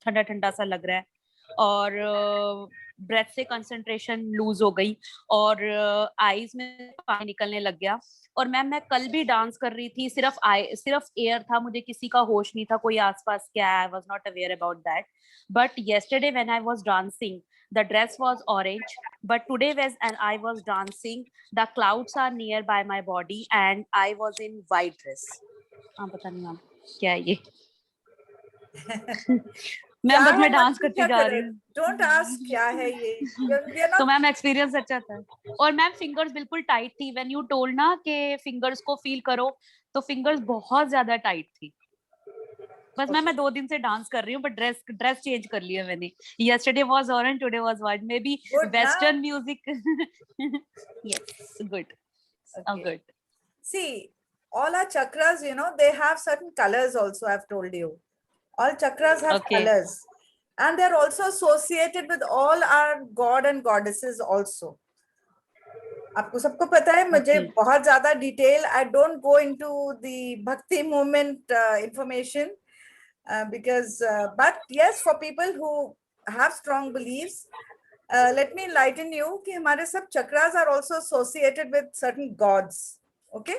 ठंडा ठंडा सा लग रहा है, और ब्रेथ से कंसंट्रेशन लूज हो गई, और आईज में पानी निकलने लग गया। और मैम मैं कल भी डांस कर रही थी, सिर्फ एयर था, मुझे किसी का होश नहीं था, कोई आसपास क्या, I was not aware about that. But yesterday when I was dancing, the dress was orange, but today when and I was dancing, the clouds are nearby my body and I was in white dress. हाँ पता नहीं ma'am क्या है ये। क्या ma'am बस है, मैं मत डांस करती पूछा जा रही करो, हूँ। डोंट आस्क क्या है ये, वी आर तो नॉट। मैम एक्सपीरियंस अच्छा था। और मैम फिंगर्स बिल्कुल टाइट थी, व्हेन यू टोल्ड ना कि फिंगर्स को फील करो, तो फिंगर्स बहुत ज्यादा टाइट थी। बस मैम मैं 2 दिन से डांस कर रही हूँ, बट ड्रेस ड्रेस चेंज कर लिया मैंने। yesterday was orange, today was white, may be good ना, western music. yes, good. Oh okay. good. See, all our chakras, you know, they have certain colors also, I've told you. All chakras have Okay. colors. And they're also associated with all our god and goddesses also. आपको सबको पता है, मुझे Okay. बहुत ज्यादा detail, I don't go into the bhakti movement information, because but yes, for people who have strong beliefs, let me enlighten you कि हमारे सब chakras are also associated with certain gods. Okay,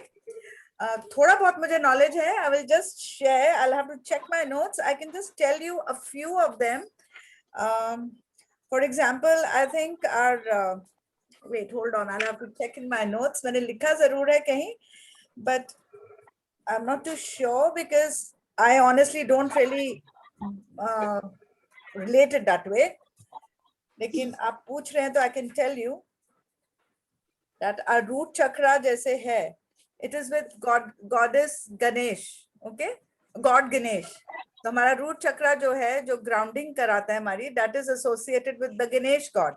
थोड़ा बहुत मुझे knowledge है, I will just share, I'll have to check my notes, I can just tell you a few of them. For example, I think our wait, hold on, I'll have to check in my notes, मैंने लिखा जरूर है कहीं, but I'm not too sure because I honestly don't really relate it that way. लेकिन आप पूछ रहे हैं तो I can tell you that our root chakra जैसे है, it is with goddess Ganesh, okay, God Ganesh. तो हमारा root chakra जो है, जो grounding कराता है हमारी, that is associated with the Ganesh god.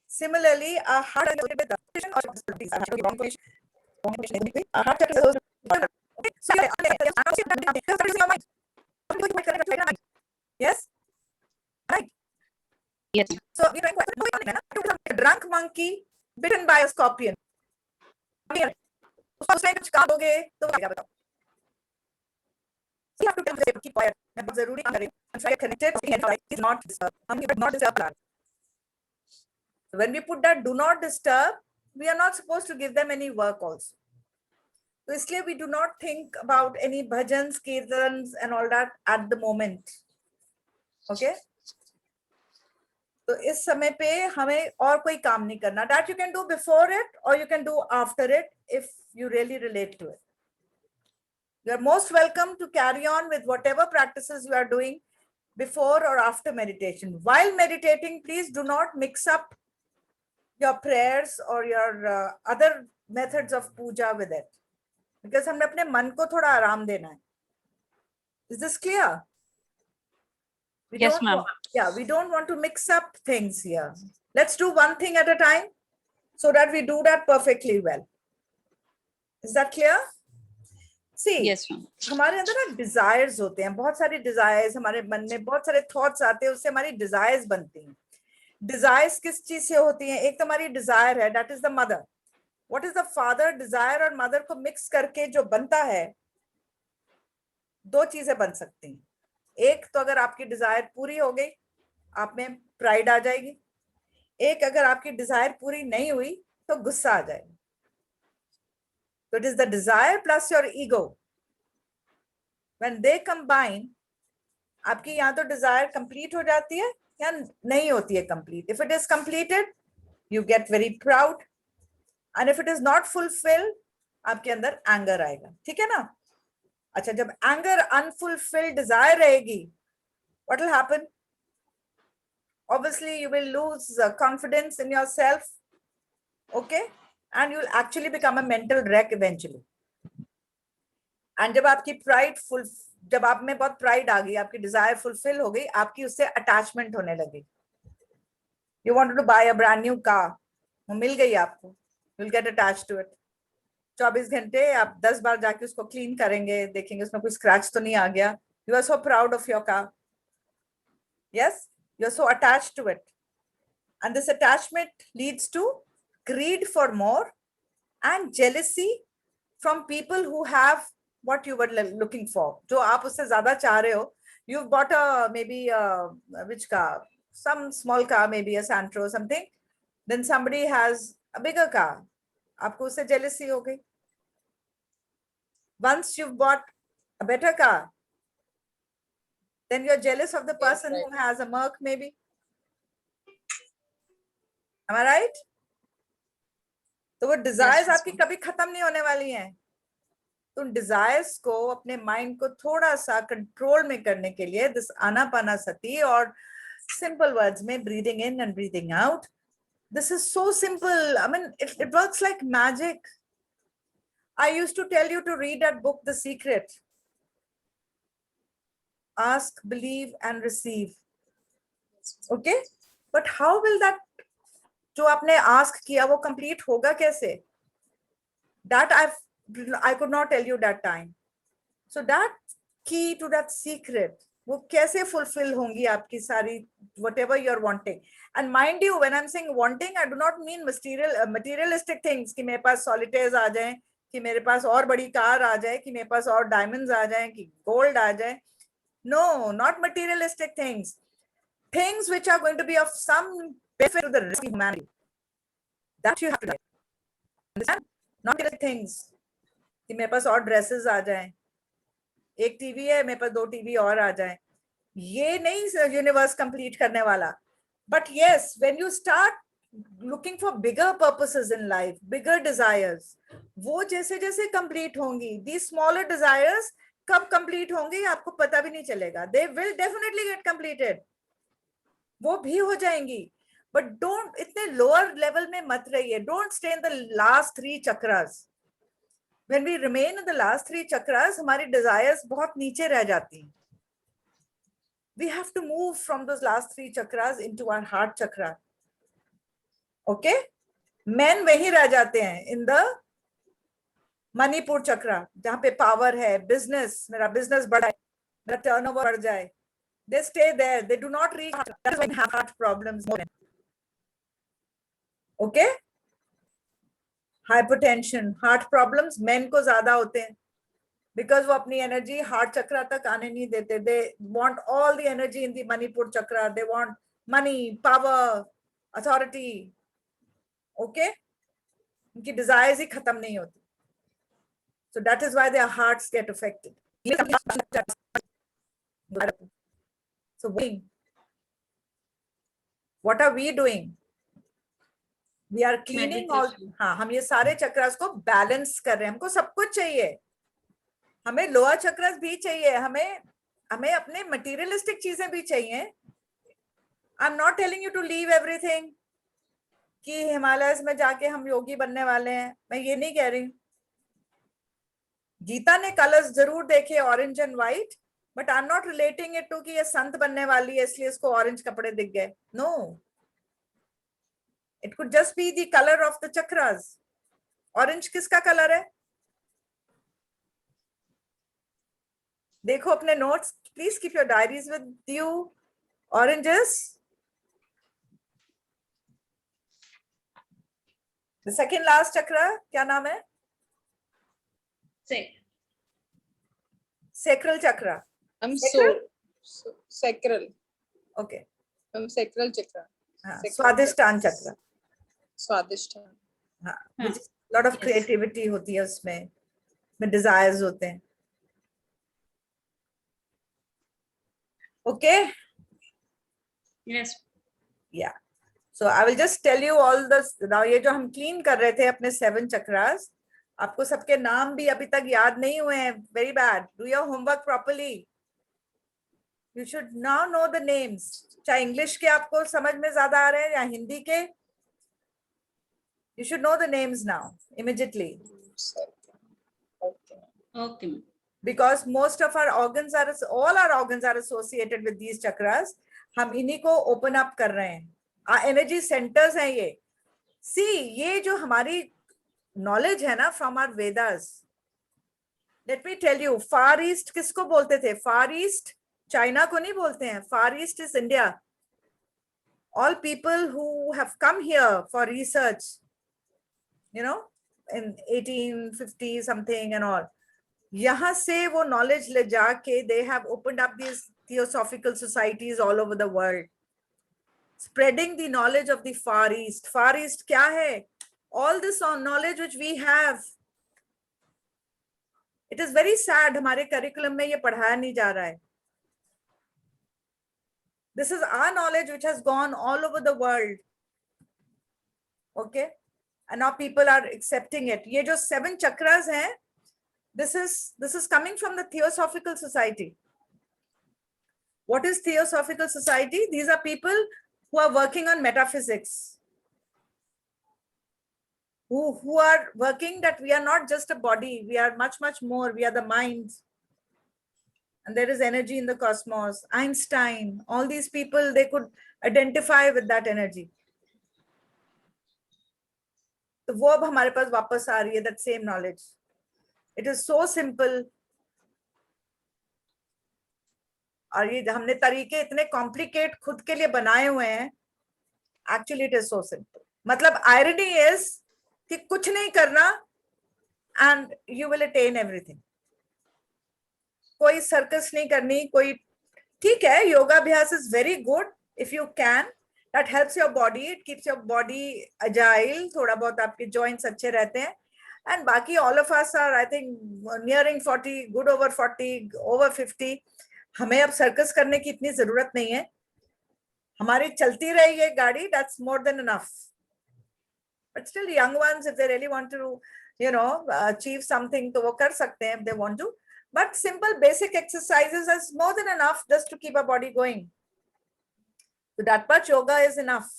Similarly, our heart is associated with the our heart chakra is associated with, okay, so yes, right. Yes. So we're trying to a drunk monkey bitten by a scorpion. उस time कुछ काम दोगे तो क्या बताओ? You have to tell them keep quiet. मैं बहुत जरूरी काम कर रही हूँ. I'm trying to connect it. Is not disturb. हम not disturb plan. When we put that do not disturb, we are not supposed to give them any work also. So इसलिए we do not think about any bhajans, kirtans and all that at the moment. Okay? तो इस समय पे हमें और कोई काम नहीं करना. That you can do before it or you can do after it if you really relate to it. You are most welcome to carry on with whatever practices you are doing before or after meditation. While meditating, please do not mix up your prayers or your other methods of puja with it, because हमने अपने मन को थोड़ा आराम देना है. Is this clear? Yes, ma'am. We don't want to mix up things here. Let's do one thing at a time so that we do that perfectly well. Is that clear? See, Yes, ma'am. हमारे अंदर ना desires होते हैं, बहुत सारे desires हमारे मन में, बहुत सारे थॉट्स आते हैं, उससे हमारी डिजायर्स बनती हैं. डिजायर्स किस चीज से होती हैं? एक तो हमारी डिजायर है, that is the mother. What is the father? Desire और मदर को मिक्स करके जो बनता है, दो चीजें बन सकती हैं. एक तो अगर आपकी डिजायर पूरी हो गई, आप में प्राइड आ जाएगी. एक अगर आपकी डिजायर पूरी नहीं हुई तो गुस्सा आ जाएगा. So it is the desire plus your ego. When they combine, आपकी यहाँ तो desire complete हो जाती है या नहीं होती है complete. If it is completed, you get very proud. And if it is not fulfilled, आपके अंदर anger आएगा. ठीक है ना? अच्छा, जब anger, unfulfilled desire रहेगी, what will happen? Obviously, you will lose confidence in yourself. Okay? And you'll actually become a mental wreck eventually. And जब आपकी प्राइड जब आप में बहुत प्राइड आ गई, आपकी डिजायर फुलफिल हो गई, आपकी उससे अटैचमेंट होने लगी. You wanted to buy a brand new car, वो मिल गई आपको, you will get attached to it. 24 घंटे आप 10 बार जाके उसको क्लीन करेंगे, देखेंगे उसमें कोई स्क्रैच तो नहीं आ गया. You are so proud of your car. Yes, you are so attached to it. And this attachment leads to greed for more and jealousy from people who have what you were looking for. जो आप उससे ज्यादा चाह रहे हो, you've bought a maybe which car, some small car, maybe a Santro or something, then somebody has a bigger car, आपको उससे jealousy हो गई. Once you've bought a better car, then you're jealous of the person who has a Merc maybe. Am I right? तो वो desires आपकी कभी खत्म नहीं होने वाली हैं. तो डिजायर्स को, अपने माइंड को थोड़ा सा कंट्रोल में करने के लिए दिस आनापानासति और सिंपल वर्ड्स में breathing in and breathing out, this is so simple. I mean it works like magic. I used to tell you to read that book The Secret. Ask, believe and receive. Okay, but how will that, जो आपने ask किया वो complete होगा कैसे? That I could not tell you that time. So that key to that secret, वो कैसे fulfill होंगी आपकी सारी whatever you're wanting. And mind you, when I'm saying wanting, I do not mean materialistic things कि मेरे पास solitaires आ जाएं, कि मेरे पास और बड़ी कार आ जाए, कि मेरे पास और diamonds आ जाएं, कि gold आ जाए. No, not materialistic things. Things which are going to be of some benefit to the rest of humanity. That you have to do. Understand? Not materialistic things. कि मेरे पास और ड्रेसेस आ जाएं, एक टीवी है मेरे पास 2 टीवी और आ जाएं, ये नहीं यूनिवर्स कंप्लीट करने वाला. But yes, when you start looking for bigger purposes in life, bigger desires, वो जैसे जैसे कंप्लीट होंगी, दी स्मॉलर डिजायर्स कब कंप्लीट होंगे आपको पता भी नहीं चलेगा. They will definitely get completed, वो भी हो जाएंगी. बट डोंट, इतने लोअर लेवल में मत रहिए. Don't stay in the last 3 chakras. When we remain in the last 3 chakras, हमारी desires बहुत नीचे रह जाती हैं. We have to move from those last 3 chakras into our heart chakra. Okay? Men वहीं रह जाते हैं in the मणिपुर चक्रा, जहाँ पे power है, business, मेरा business बढ़ाए, मेरा turnover बढ़ जाए. They stay there. They do not reach. That's why we have heart problems more. Okay? Hypertension, heart problems main को ज्यादा होते हैं बिकॉज वो अपनी एनर्जी हार्ट चक्रा तक आने नहीं देते. They want all the energy in the Manipur chakra. They want money, power, authority. Okay, उनकी डिजायर्स ही खत्म नहीं होती. So that is why their hearts get affected. So what are we doing? We are cleaning all. हाँ, हम ये सारे चक्रास को बैलेंस कर रहे हैं. हमको सब कुछ चाहिए. हमें लोअर चक्रास भी चाहिए, हमें अपने मटेरियलिस्टिक चीजें भी चाहिए. I am not telling you to leave everything कि हिमालयस में जाके हम योगी बनने वाले हैं. मैं ये नहीं कह रही. गीता ने कलर्स जरूर देखे, orange and white, but I am not relating it to कि ये संत बनने वाली है इसलिए इसको ऑरेंज कपड़े दिख गए. No, it could just be the color of the chakras. Orange किसका कलर है? देखो अपने notes. Please keep your diaries with you. Orange is the second last chakra. क्या नाम है? Sacral chakra. Sacral. Okay. Sacral chakra. Swadhisthana चक्र. स्वादिष्टान. हाँ, lot of creativity होती है उसमें, में desires होते हैं. Okay? Yes. Yeah. So I will just tell you all the, now ये जो हम clean कर रहे थे अपने 7 chakras, आपको सबके नाम भी अभी तक याद नहीं हुए हैं. Very bad. Do your homework properly. You should now know the names. चाहे इंग्लिश के आपको समझ में ज्यादा आ रहे हैं या हिंदी के, you should know the names now immediately. Okay. Because most of our organs are, all our organs are associated with these chakras. हम इन्हीं को open up कर रहे हैं. Our energy centers हैं ये. See, ये जो हमारी knowledge है ना from our Vedas. Let me tell you, Far East किसको बोलते थे? Far East चाइना को नहीं बोलते हैं. Far East is India. All people who have come here for research, you know, in 1850 something and all, यहाँ से वो knowledge ले जाके they have opened up these theosophical societies all over the world, spreading the knowledge of the Far East. Far East kya hai? All this knowledge which we have, it is very sad हमारे curriculum में ये पढ़ाया नहीं जा रहा है. This is our knowledge which has gone all over the world. Okay, and now people are accepting it. ये जो 7 chakras हैं, this is coming from the Theosophical Society. What is Theosophical Society? These are people who are working on metaphysics, who are working that we are not just a body, we are much, much more. We are the mind, and there is energy in the cosmos. Einstein, all these people, they could identify with that energy. तो वो अब हमारे पास वापस आ रही है, that same knowledge. It is so simple. और ये हमने तरीके इतने कॉम्प्लिकेट खुद के लिए बनाए हुए हैं. Actually, it is so simple. मतलब irony is कि कुछ नहीं करना and you will attain everything. कोई सर्कस नहीं करनी, कोई ठीक है. योगाभ्यास is very good if you can. That helps your body. It keeps your body agile. थोड़ा बहुत आपके joints अच्छे रहते हैं. And बाकी all of us are, I think, nearing 40, good over 40, over 50. हमें अब सर्कस करने की इतनी जरूरत नहीं है. हमारी चलती रही है गाड़ी, that's more than enough. But still, young ones, if they really want to, achieve something, तो वो कर सकते हैं if they want to. But simple basic exercises is more than enough just to keep our body going. So that much yoga is enough.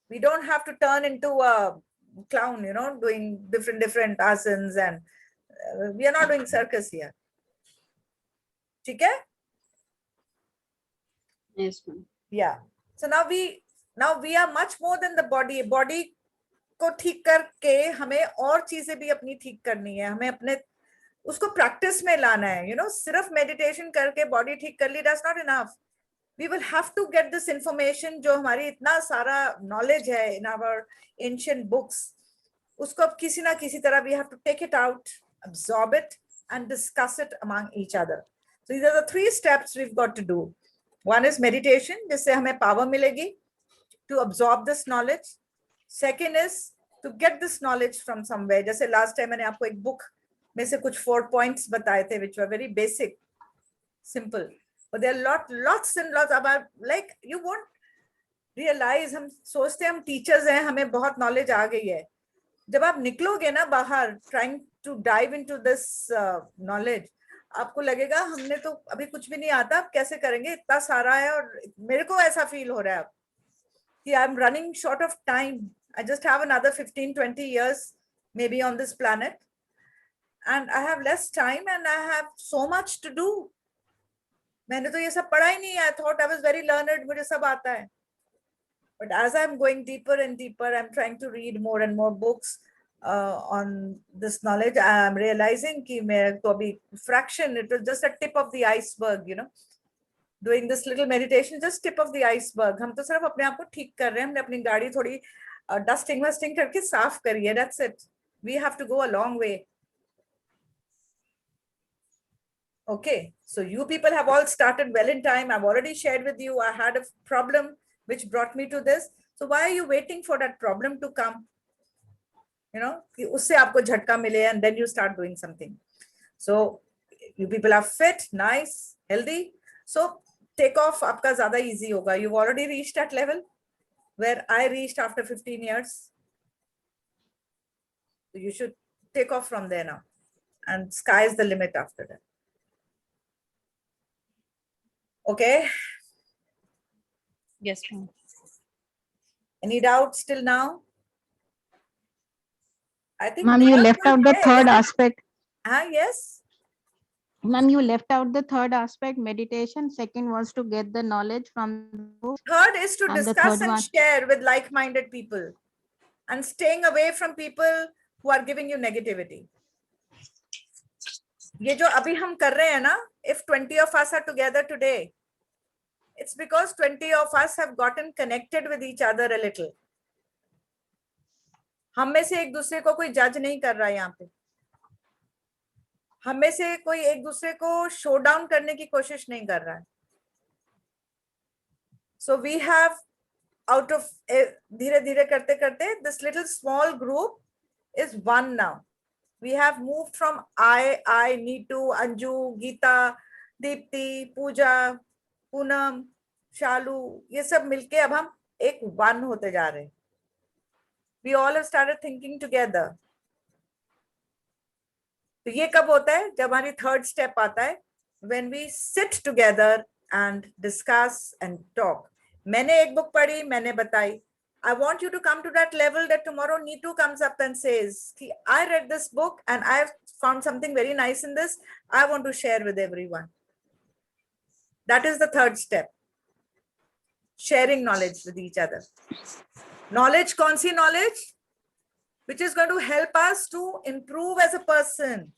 We don't have to turn into a clown, doing different asanas, and we are not doing circus here. Okay? Yes, ma'am. Yeah. So now we are much more than the body. Body को ठीक करके हमें और चीजें भी अपनी ठीक करनी है. हमें अपने उसको प्रैक्टिस में लाना है. सिर्फ मेडिटेशन करके बॉडी ठीक कर ली, that's not enough. We will have to get this information जो हमारी इतना सारा knowledge है in our ancient books. उसको अब किसी ना किसी तरह we have to take it out, absorb it, and discuss it among each other. So these are the 3 steps we've got to do. One is meditation, जिससे हमें power मिलेगी to absorb this knowledge. Second is to get this knowledge from somewhere. जैसे last time मैंने आपको एक book में से कुछ 4 points बताए थे, which were very basic, simple. But there are lots and lots about, like, you won't realize, हम सोचते हैं हम teachers हैं, हमें बहुत knowledge आ गई है. जब आप निकलोगे ना बाहर, trying to dive into this knowledge, आपको लगेगा हमने तो अभी कुछ भी नहीं आता, अब कैसे करेंगे, इतना सारा है. और मेरे को ऐसा फील हो रहा है कि I'm running short of time. I just have another 15-20 years maybe on this planet, and I have less time and I have so much to do. मैंने तो ये सब पढ़ा ही नहीं है. I thought I was very learned, मुझे सब आता है. But as I'm going deeper and deeper, I'm trying to read more and more books on this knowledge. I'm realizing कि मैं तो अभी fraction, it was just a tip of the iceberg, doing this little meditation, just tip of the iceberg. हम तो सिर्फ अपने आप को ठीक कर रहे हैं. हमने अपनी गाड़ी थोड़ी dusting करके साफ करी है. That's it. We have to go a long way. Okay, so you people have all started well in time. I've already shared with you, I had a problem which brought me to this. So why are you waiting for that problem to come? कि उससे आपको झटका मिले, and then you start doing something. So you people are fit, nice, healthy. So take off आपका ज़्यादा easy होगा. You've already reached that level where I reached after 15 years. So you should take off from there now, and sky is the limit after that. Okay. Yes, ma'am. Any doubts till now? I think. Ma'am, you left out the third aspect. Yes. Ma'am, you left out the third aspect, meditation. Second was to get the knowledge from the book. Third is to And the discuss third and one- share with like-minded people, and staying away from people who are giving you negativity. ये जो अभी हम कर रहे हैं ना, if 20 of us are together today, it's because 20 of us have gotten connected with each other a little. हम में से एक दूसरे को कोई जज नहीं कर रहा है यहाँ पे. हमें से कोई एक दूसरे को शो डाउन करने की कोशिश नहीं कर रहा है. So we have out of धीरे धीरे करते करते this little small group is one now. We have moved from I, Neetu, Anju, Geeta, Deepti, Pooja, Poonam, Shalu, ये सब मिलके अब हम एक one होते जा रहे हैं. We all have started thinking together. तो ये कब होता है? जब हमारी third step आता है, when we sit together and discuss and talk. मैंने एक book पढ़ी, मैंने बताई. I want you to come to that level that tomorrow Neetu comes up and says, I read this book and I've found something very nice in this. I want to share with everyone. That is the third step. Sharing knowledge with each other. Knowledge, kaun si knowledge? Which is going to help us to improve as a person.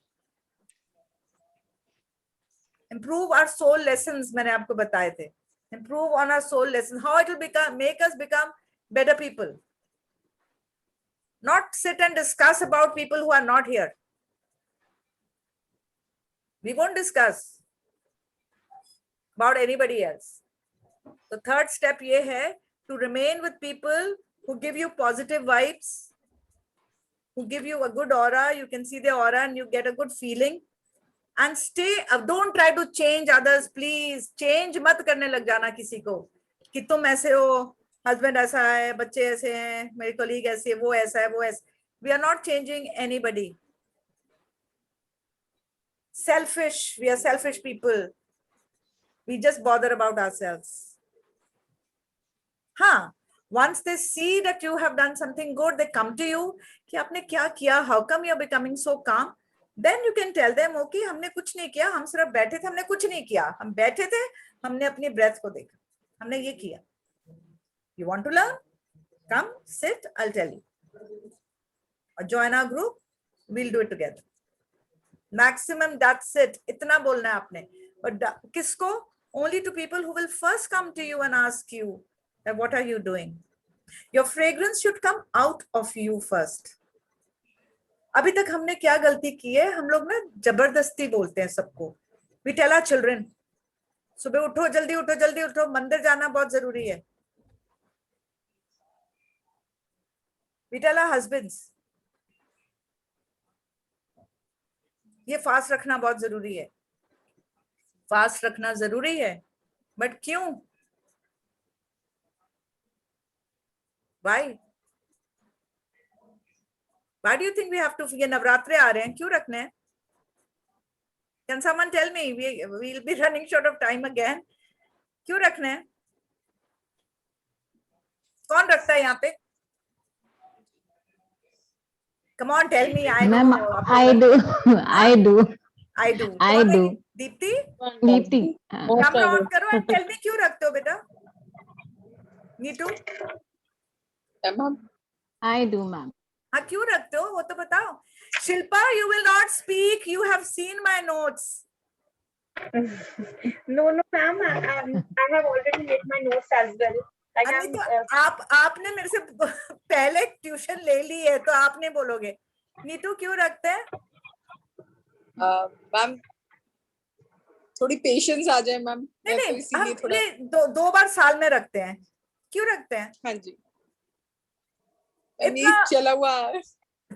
Improve our soul lessons, मैंने आपको बताए थे. Improve on our soul lessons. How it will make us become better people. Not sit and discuss about people who are not here. We won't discuss about anybody else. The third step ये है to remain with people who give you positive vibes, who give you a good aura. You can see the aura and you get a good feeling. And stay, don't try to change others, please. Change मत करने लग जाना किसी को कि तुम ऐसे हो, husband ऐसा है, बच्चे ऐसे हैं, मेरी colleague ऐसी है, वो ऐसा है, वो ऐसा. We are not changing anybody. Selfish, we are selfish people. We just bother about ourselves. हाँ, once they see that you have done something good, they come to you कि आपने क्या किया, how come you are becoming so calm? Then you can tell them, okay, हमने कुछ नहीं किया, हम सिर्फ बैठे थे, हमने कुछ नहीं किया, हम बैठे थे, हमने अपनी breath को देखा, हमने ये किया. You want to learn? Come, sit, I'll tell you. Or join our group, we'll do it together. Maximum, that's it. इतना बोलना है आपने. But किसको? Only to people who will first come to you and ask you, what are you doing? Your fragrance should come out of you first. अभी तक हमने क्या गलती की है? हम लोग ना जबरदस्ती बोलते हैं सबको. We tell our children, सुबह उठो, जल्दी उठो, जल्दी उठो, मंदिर जाना बहुत जरूरी है. We tell our husbands, ये फास्ट रखना बहुत जरूरी है. फास्ट रखना जरूरी है, बट क्यों? Why? Why do you think we have to? ये नवरात्रे आ रहे हैं, क्यों रखने हैं? Can someone tell me? We'll be running short of time again. क्यों रखने हैं? कौन रखता है यहाँ पे? Come on, tell me. I Ma'am, know. I do. I do. I do. I कौन है? do. Deepti? Deepti. Camera on करो and tell me क्यों रखते हो बेटा? Neetu? Ma'am. I do, ma'am. हाँ, क्यों रखते हो? वो तो बताओ. Shilpa, you will not speak. You have seen my notes. No, ma'am. I have already made my notes as well. Like अरे तो आपने मेरे से पहले ट्यूशन ले ली है, तो आप नहीं बोलोगे. नीतू क्यों रखते हैं? मैम थोड़ी पेशेंस आ जाए मैम. नहीं, इसीलिए हम थोड़ा ये दो बार साल में रखते हैं. क्यों रखते हैं? हाँ जी. इतना चला हुआ आ रहा है.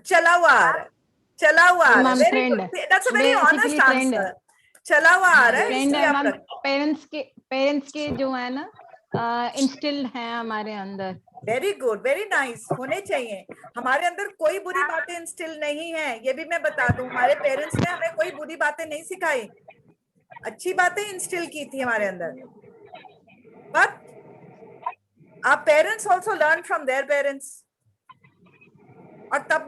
चला हुआ आ रहा है. Ma'am, Very trend. good. That's a very honest Basically trend. answer. चला हुआ आ रहा है. Trend इसलिए है, आप ma'am. रखते. पेरेंट्स के जो है ना, इंस्टिल्ड है हमारे अंदर. Very good, very nice. होने चाहिए. हमारे अंदर कोई बुरी बातें इंस्टिल नहीं है, ये भी मैं बता दूं. हमारे पेरेंट्स ने हमें कोई बुरी बातें नहीं सिखाई, अच्छी बातें इंस्टिल की थी हमारे अंदर. But our parents also learn from their parents. और तब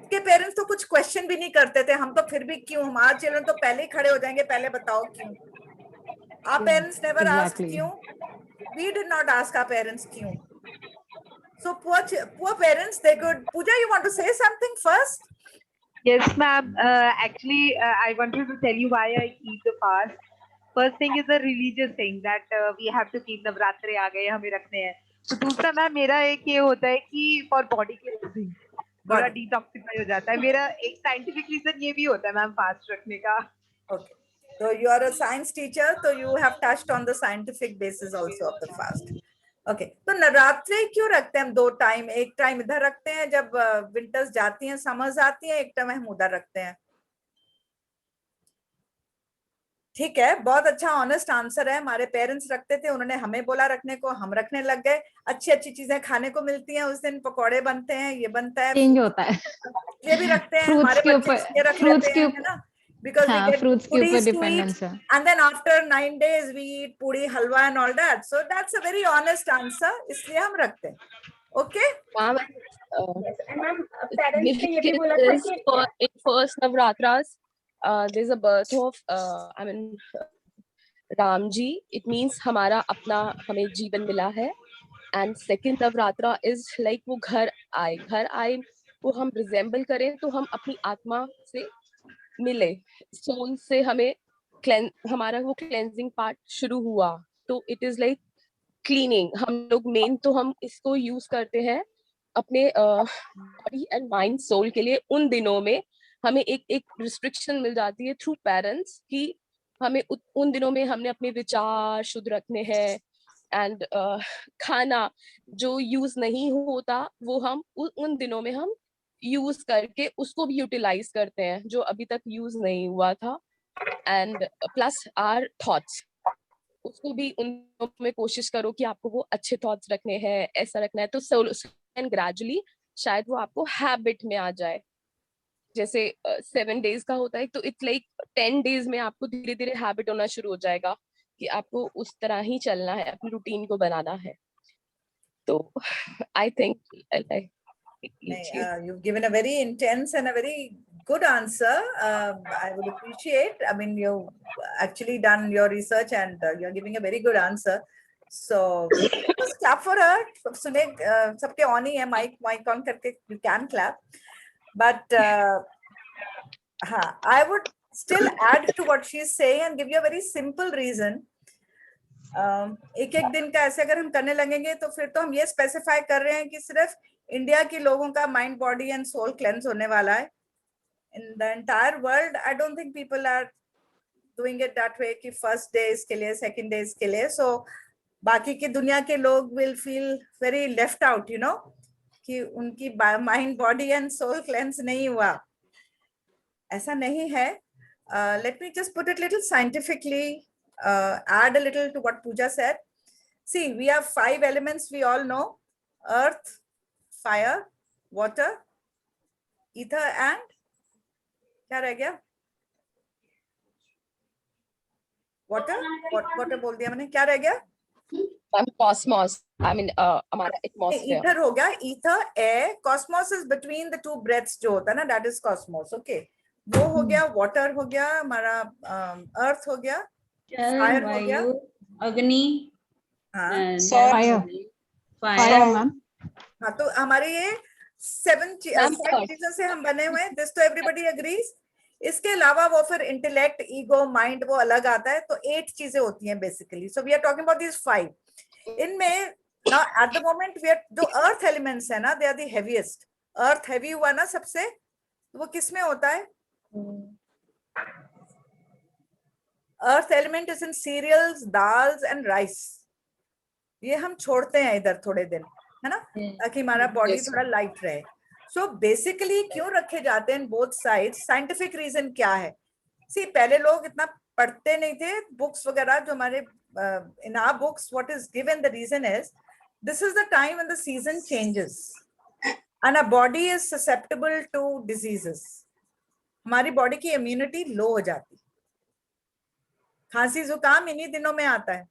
के पेरेंट्स तो कुछ क्वेश्चन भी नहीं करते थे. हम तो फिर भी क्यों, हमारे चिल्ड्रन तो पहले ही खड़े हो जाएंगे, पहले बताओ क्यों. Our parents never asked क्यों. We did not ask our parents क्यों. So poor parents, they could. Pooja, you want to say something first? Yes, ma'am. Actually, I wanted to tell you why I keep the fast. First thing is a religious thing that we have to keep. नवरात्रे आ गए, हमें रखने हैं. तो दूसरा ma'am मेरा एक ये होता है कि for body cleansing. बड़ा Got it. डिटॉक्सिफाई हो जाता है। मेरा एक साइंटिफिक रीजन ये भी होता है मैम फास्ट रखने का। Okay. So you are a science teacher, so you have touched on the scientific basis also of the fast. Okay. तो नवरात्रि क्यों रखते हैं हम 2 टाइम? एक टाइम इधर रखते हैं जब विंटर्स जाती हैं, समर्स आती हैं, एक टाइम हम उधर रखते हैं। ठीक है, बहुत अच्छा ऑनेस्ट आंसर है। हमारे पेरेंट्स रखते थे, उन्होंने हमें बोला रखने को, हम रखने लग गए। अच्छी अच्छी चीजें खाने को मिलती हैं उस दिन, पकौड़े बनते हैं, ये बनता है, चेंज होता है। ये भी रखते हैं। फ्रूट्स हमारे के बच्चे ऊपर, ये रख फ्रूट्स लेते के हैं, ऊपर, है ना, because we हाँ, get फ्रूट्स के ऊपर pudis to eat, डिपेंडेंस है। and then after 9 days we eat puri, halwa and all that. So that's a very honest answer, इसलिए हम रखते हैं। Okay? Ma'am, Yes, and ma'am, parents ने ये भी significance बोला था is कि in first Navratras, there's a birth of, I mean, Ram ji. It means हमारा अपना हमें जीवन मिला है. And second Navratra is like वो घर आए वो हम resemble करें तो हम अपनी आत्मा से मिले, सोल से हमें हमारा वो क्लेंजिंग पार्ट शुरू हुआ. तो इट इज लाइक क्लीनिंग. हम लोग मेन तो हम इसको यूज करते हैं अपने बॉडी एंड माइंड सोल के लिए. उन दिनों में हमें एक रिस्ट्रिक्शन मिल जाती है थ्रू पेरेंट्स कि हमें उन दिनों में हमने अपने विचार शुद्ध रखने हैं. एंड खाना जो यूज नहीं होता वो हम उन दिनों में हम यूज करके उसको भी यूटिलाइज करते हैं जो अभी तक यूज नहीं हुआ था. एंड प्लस आर थॉट्स, उसको भी उन में कोशिश करो कि आपको वो अच्छे थॉट्स रखने हैं, ऐसा रखना है. तो एंड ग्रेजुअली शायद वो आपको हैबिट में आ जाए. जैसे 7 days का होता है तो इट्स लाइक 10 days में आपको धीरे धीरे हैबिट होना शुरू हो जाएगा कि आपको उस तरह ही चलना है, अपनी रूटीन को बनाना है. तो I think you've given a very intense and a very good answer. I would appreciate. I mean, you've actually done your research and you're giving a very good answer. So just clap for her. सुने सबके on ही है, mic on करके you can clap. But I would still add to what she's saying and give you a very simple reason. एक एक दिन का ऐसे अगर हम करने लगेंगे तो फिर तो हम ये स्पेसिफाई कर रहे हैं कि सिर्फ इंडिया के लोगों का mind, body and soul cleanse होने वाला है. In the entire world I don't think people are doing it that way कि फर्स्ट डे इसके लिए, सेकंड डे इसके लिए. सो बाकी की दुनिया के लोग will feel very left out, you know, कि उनकी mind, body and soul cleanse नहीं हुआ. ऐसा नहीं है. Let me just put it little scientifically, add a little to what Pooja said. See, we have 5 elements we all know: earth, fire, water, ether and क्या रह गया? Water? Water बोल दिया मैंने, क्या रह गया? cosmos. I mean, हमारा atmosphere. Ether हो गया, ether, air. Cosmos is between the 2 breaths जो होता है ना, that is cosmos. Okay, वो हो गया. water हो गया हमारा, earth हो गया, fire हो गया, अग्नि, फायर, फायर मैम. हाँ, तो हमारे ये 7 चीजों से हम बने हुए हैं. दिस तो एवरीबडी एग्रीज. इसके अलावा वो फिर इंटेलेक्ट, ईगो, माइंड वो अलग आता है. तो 8 चीजें होती हैं basically. So we are talking about this 5. इनमें ना at the moment we are, जो अर्थ एलिमेंट्स है ना, they are the heaviest. Earth heavy हुआ ना सबसे, तो वो किसमें होता है? Earth element is in cereals, dals and rice. ये हम छोड़ते हैं इधर थोड़े दिन, है ना, ताकि हमारा बॉडी थोड़ा लाइट रहे. सो बेसिकली क्यों रखे जाते हैं बोथ साइड्स? साइंटिफिक रीजन क्या है? सी, पहले लोग इतना पढ़ते नहीं थे बुक्स वगैरह जो हमारे in our books. What is given the reason is, this is the time when the season changes and our body is susceptible to diseases. हमारी बॉडी की इम्यूनिटी लो हो जाती. खांसी जुकाम इन्हीं दिनों में आता है.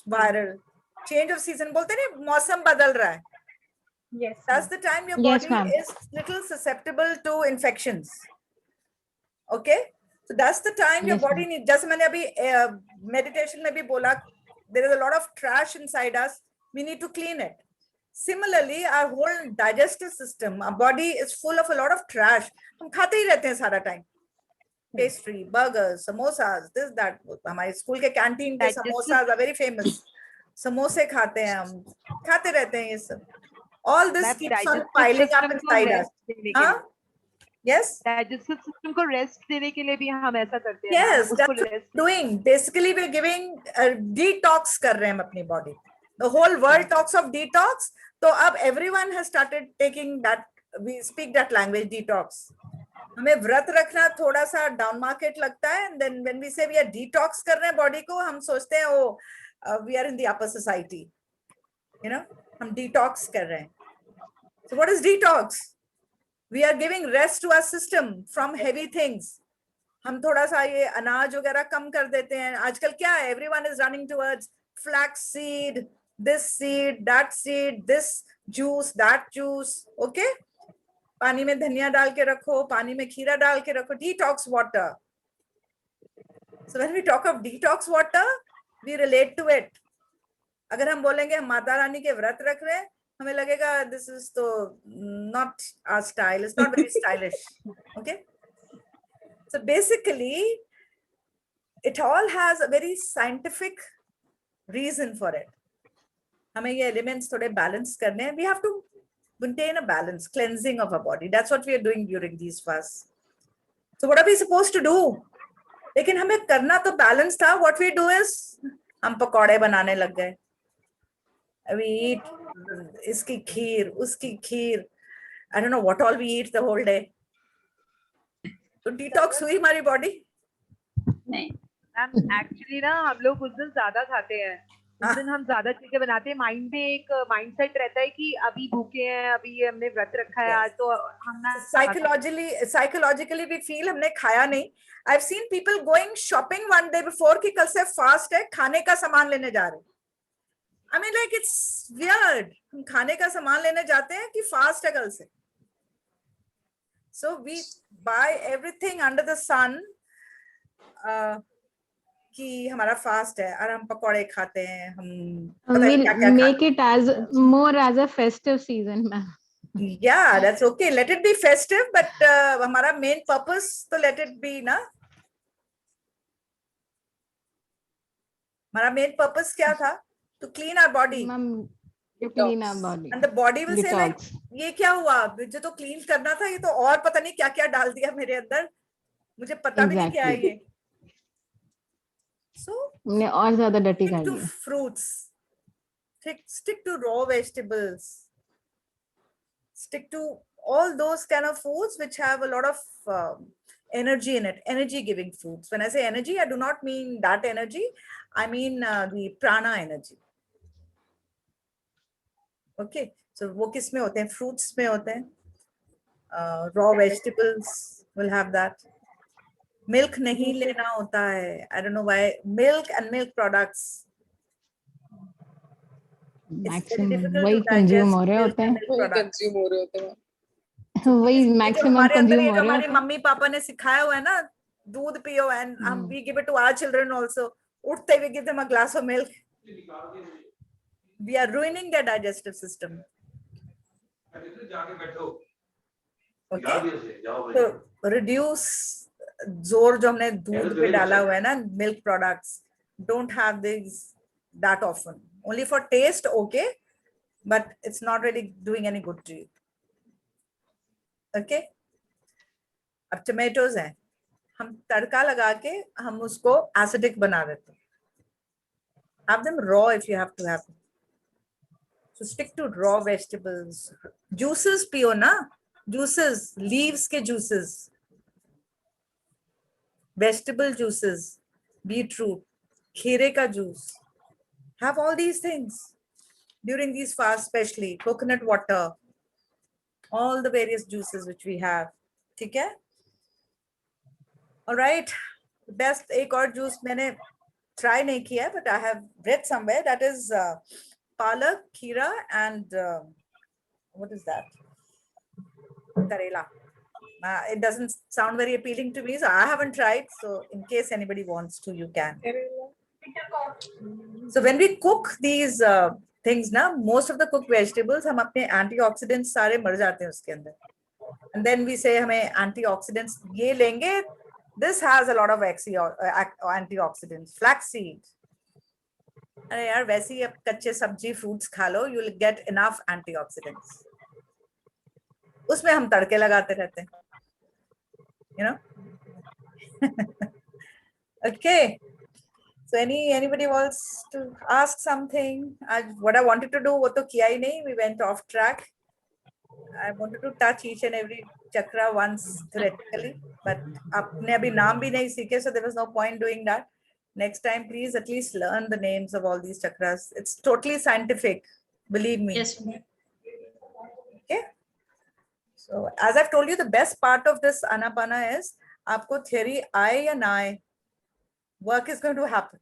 वायरल चेंज ऑफ सीजन बोलते हैं, मौसम बदल रहा है. yes, That's the time your Yes, body ma'am. is little susceptible to infections. Okay, so that's the time your Yes, body needs. जैसे मैंने अभी meditation में भी बोला, there is a lot of trash inside us. We need to clean it. Similarly, our whole digestive system, our body is full of a lot of trash. हम खाते ही रहते हैं सारा time. Pastry, burgers, samosas, this, that. हमारे school के canteen के samosas are very famous. समोसे खाते हैं हम, खाते रहते हैं ये सब. All this Ma'am, keeps on digestive piling up system को inside us. rest देने के Huh? लिए, Yes? digestive system को rest देने के लिए भी हम ऐसा करते हैं, Yes, उसको that's what rest we're doing. Basically, we're giving detox कर रहे हैं हम अपनी body. The whole world talks of detox. So अब everyone has started taking that. We speak that language, detox. हमें व्रत रखना थोड़ा सा डाउन मार्केट लगता है, and then when we say we are detox कर रहे हैं body को, हम सोचते हैं वो we are in the upper society. You know, हम detox कर रहे हैं. So what is detox? We are giving rest to our system from heavy things. हम थोड़ा सा ये अनाज वगैरह कम कर देते हैं. आजकल क्या है? Everyone is running towards flax seed, this seed, that seed, this juice, that juice. Okay? पानी में धनिया डाल के रखो, पानी में खीरा डाल के रखो. Detox water. So when we talk of detox water, we relate to it. अगर हम बोलेंगे हम माता रानी के व्रत रख रहे हैं, हमें लगेगा this is तो not our style. It's not very stylish. Okay? So basically, it all has a very scientific reason for it. हमें ये elements थोड़े balance करने हैं. We have to maintain a balance, cleansing of our body. That's what we are doing during these fasts. So what are we supposed to do? लेकिन हमें करना तो balance था. What we do is हम पकौड़े बनाने लग गए. We eat इसकी खीर, उसकी खीर. I don't know what all we eat the whole day. तो detox हुई हमारी body? नहीं. मैम एक्चुअली ना हम लोग उस दिन ज्यादा खाते हैं, उस दिन हम ज्यादा चीजें बनाते हैं. माइंड में एक माइंडसेट रहता है कि अभी भूखे हैं, अभी हमने व्रत रखा है आज, तो हम ना psychologically we feel हमने खाया नहीं. I've seen people going shopping one day before कि कल से fast है, खाने का सामान लेने जा रहे. I mean like it's weird. हम खाने का सामान लेने जाते हैं कि fast है कल से. So we buy everything under the sun कि हमारा फास्ट है और हम पकौड़े खाते हैं, हम पता नहीं क्या क्या make it as more as a festive season, ma'am. Yeah, that's okay. Let it be festive, but हमारा main purpose तो let it be ना. हमारा main purpose क्या था? To clean our body. Ma'am, to clean our body. And the body will say like, ये क्या हुआ? मुझे तो clean करना था, ये तो और पता नहीं क्या क्या डाल दिया मेरे अंदर. मुझे पता भी नहीं क्या है ये. So हमने और ज्यादा dirty कर stick to दिया. fruits. Stick to raw vegetables. Stick to all those kind of foods which have a lot of energy in it, energy giving foods. When I say energy, I do not mean that energy. I mean the prana energy. Okay. So वो किस में होते हैं? Fruits में होते हैं. Raw vegetables will have that. Milk नहीं लेना होता है. I don't know why. Milk and milk products. Maximum वही consume हो रहे होते हैं. वही कंज्यूम हो रहे होते हैं. वही maximum consume हो रहे हमारे होते हैं. मम्मी पापा ने सिखाया हुआ है ना, दूध पियो, and we give it to our children also. उठते we give them a glass of milk. We are ruining their digestive system. Okay, so reduce जोर जो हमने दूध पे डाला हुआ है ना, milk products don't have that often. Only for taste, okay, but it's not really doing any good to you. Okay, अब tomatoes हैं, हम तड़का लगा के हम उसको acidic बना देते हैं. Have them raw if you have to have them. So stick to raw vegetables. Juices पियो ना, juices, leaves के juices, vegetable juices, beetroot, खीरे का juice. Have all these things during these fasts, especially coconut water, all the various juices which we have. ठीक है? All right. Best एक और juice मैंने try नहीं किया, but I have read somewhere, that is palak, kheera, and what is that? Karela. It doesn't sound very appealing to me, so I haven't tried. So in case anybody wants to, you can. So when we cook these things, na, most of the cooked vegetables, हम अपने antioxidants सारे मर जाते हैं उसके अंदर. And then we say हमें antioxidants ये लेंगे. This has a lot of antioxidants. Flaxseed, अरे यार वैसे ही अब कच्चे सब्जी फ्रूट्स खा लो, you will get enough antioxidants. उसमें हम तड़के लगाते रहते हैं, you know. Okay, so anybody wants to ask something? What I wanted to do वो तो किया ही नहीं, we went off track. I wanted to touch each and every chakra once theoretically, but आपने अभी नाम भी नहीं सीखे, so there was no point doing that. Next time, please at least learn the names of all these chakras. It's totally scientific, believe me. Yes, ma'am. Okay. So as I've told you, the best part of this Anapana is आपको theory आए या ना आए, work is going to happen.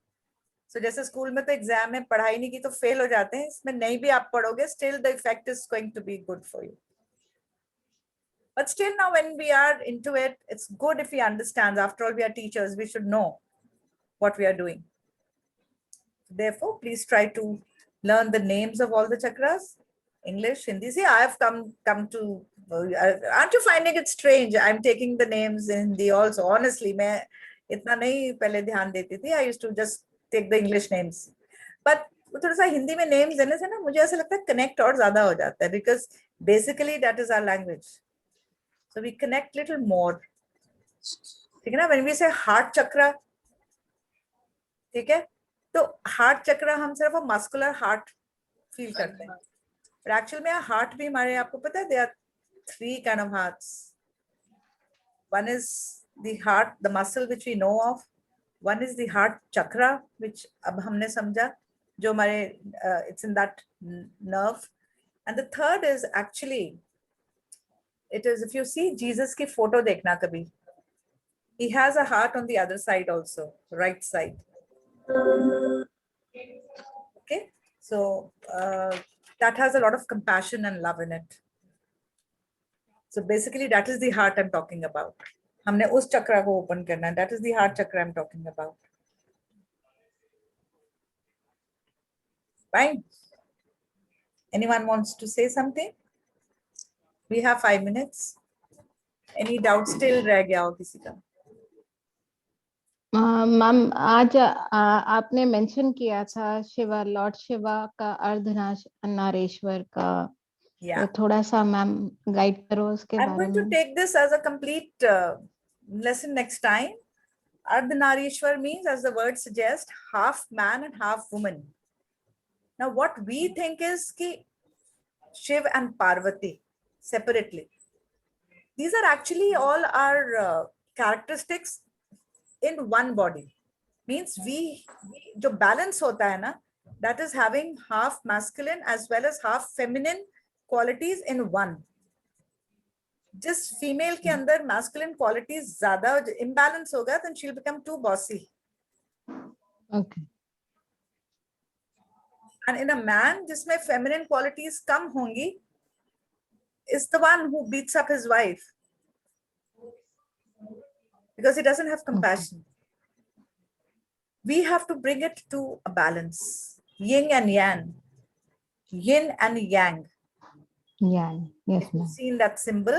So जैसे school में तो exam में पढ़ाई नहीं की तो फेल हो जाते हैं, इसमें नहीं भी आप पढ़ोगे, still the effect is going to be good for you. But still now when we are into it, it's good if we understand. After all, we are teachers, we should know what we are doing. Therefore, please try to learn the names of all the chakras. English, Hindi. See, I have come to, aren't you finding it strange? I'm taking the names in Hindi also. Honestly, मैं इतना नहीं पहले ध्यान देती थी. I used to just take the English names. But थोड़ा सा हिंदी में names देने से ना मुझे ऐसा लगता है connect और ज़्यादा हो जाता है, because basically that is our language. So we connect little more. ठीक है ना? When we say heart chakra, ठीक है? तो heart chakra हम सिर्फ वो muscular heart feel करते हैं. But actually में heart भी हमारे, आपको पता है, there are 3 kind of hearts. One is the heart, the muscle which we know of. One is the heart chakra, which अब हमने समझा, जो हमारे it's in that nerve. And the third is actually, it is, if you see Jesus की photo देखना कभी, he has a heart on the other side also, right side. Okay, so that has a lot of compassion and love in it. So basically that is the heart I'm talking about. हमने उस चक्रा को open करना है. That is the heart chakra I'm talking about. Fine. Anyone wants to say something? We have 5 minutes. Any doubt still रह गया हो किसी का? मैम आज आपने मेंशन किया था शिवा, लॉर्ड शिवा का अर्धनारेश्वर का, Yeah. तो थोड़ा सा मैम गाइड करो उसके I'm बारे going to में. take this as a complete lesson next time. Ardhanarishwar means, as the word suggests, half man and half woman. Now what we think is ki Shiv and Parvati separately. These are actually all our characteristics in one body. Means we जो balance होता है ना, that is having half masculine as well as half feminine qualities in one. जिस female के अंदर masculine qualities ज्यादा imbalance होगा, then she'll become too bossy. Okay. And in a man जिसमें feminine qualities कम होंगी, is the one who beats up his wife because he doesn't have compassion. We have to bring it to a balance. Yin and yang. Yin and yang. Yeah. Yes, If you've ma'am. seen that symbol,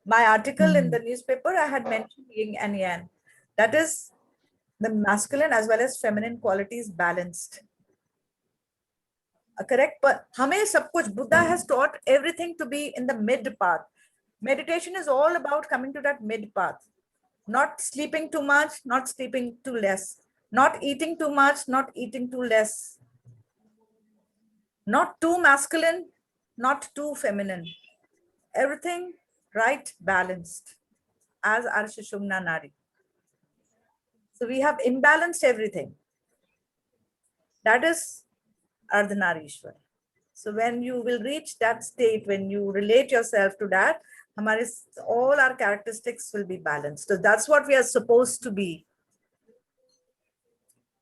my article in the newspaper, I had mentioned yin and yang. That is the masculine as well as feminine qualities balanced. Correct? But हमें सब कुछ, Buddha has taught everything to be in the mid path. Meditation is all about coming to that mid path. Not sleeping too much, not sleeping too less. Not eating too much, not eating too less. Not too masculine, not too feminine. Everything right, balanced, as our Sushumna Nadi. So we have imbalanced everything. That is Ardhanarishwar. So when you will reach that state, when you relate yourself to that, all our characteristics will be balanced. So that's what we are supposed to be.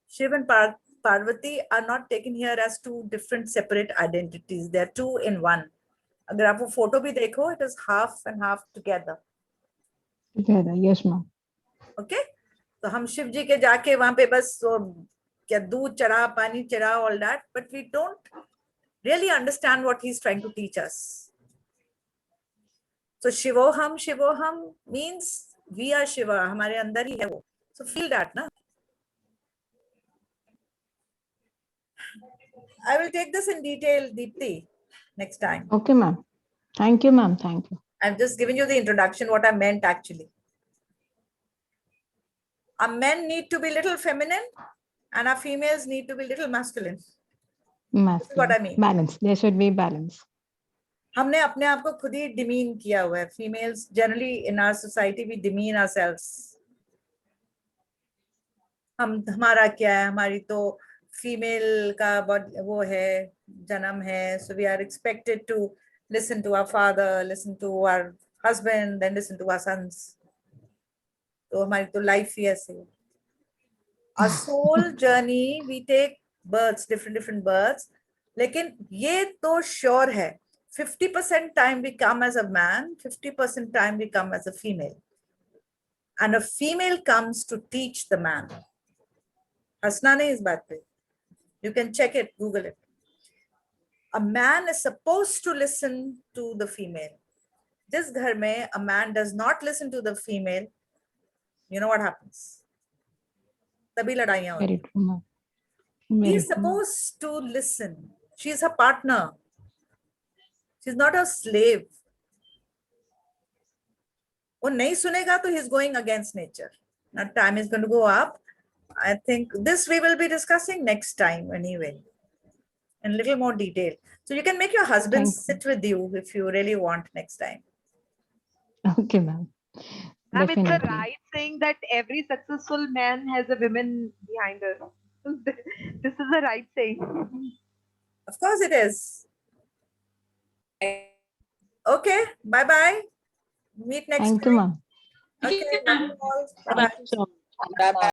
Shiv and Parvati are not taken here as 2 different separate identities. They are 2 in 1. अगर आप वो photo भी देखो, it is half and half together. Together, yes, ma'am. Okay? तो हम शिव जी के जाके वहां पे बस क्या दूध चढ़ा, पानी चढ़ा, all that, but we don't really understand what he's trying to teach us. So Shivoham means we are Shiva, हमारे अंदर ही है वो. So feel that, ना? I will take this in detail, Deepti, next time. Okay, ma'am. Thank you, ma'am. Thank you. I'm just giving you the introduction, what I meant actually. Our men need to be little feminine and our females need to be little masculine. This is what I mean. Balance. There should be balance. हमने अपने आप को खुद ही demean किया हुआ है. Females generally in our society we demean ourselves. हमारा क्या है, हमारी तो female का वो है, जन्म है. So we are expected to listen to our father, listen to our husband, then listen to our sons. तो हमारी तो life ही ऐसे है. Our soul journey, we take births, different births. लेकिन ये तो sure है, 50% time we come as a man, 50% time we come as a female. And a female comes to teach the man. हंसना नहीं इस बात पे. You can check it, Google it. A man is supposed to listen to the female. जिस घर में a man does not listen to the female, you know what happens? तभी लड़ाइयाँ होती. Very true, ma'am. He Very is true. supposed to listen. She is her partner. She's not a slave. वो नहीं सुनेगा तो he's going against nature. Now time is going to go up. I think this we will be discussing next time anyway, in a little more detail. So you can make your husband Thank you. sit with you if you really want next time. Okay, ma'am. Ma'am, it's a Definitely. right saying that every successful man has a woman behind her. This is a right saying. Of course it is. Okay, bye-bye. Meet next Thank you, week. ma'am. Okay, love you all. Bye-bye. Bye bye.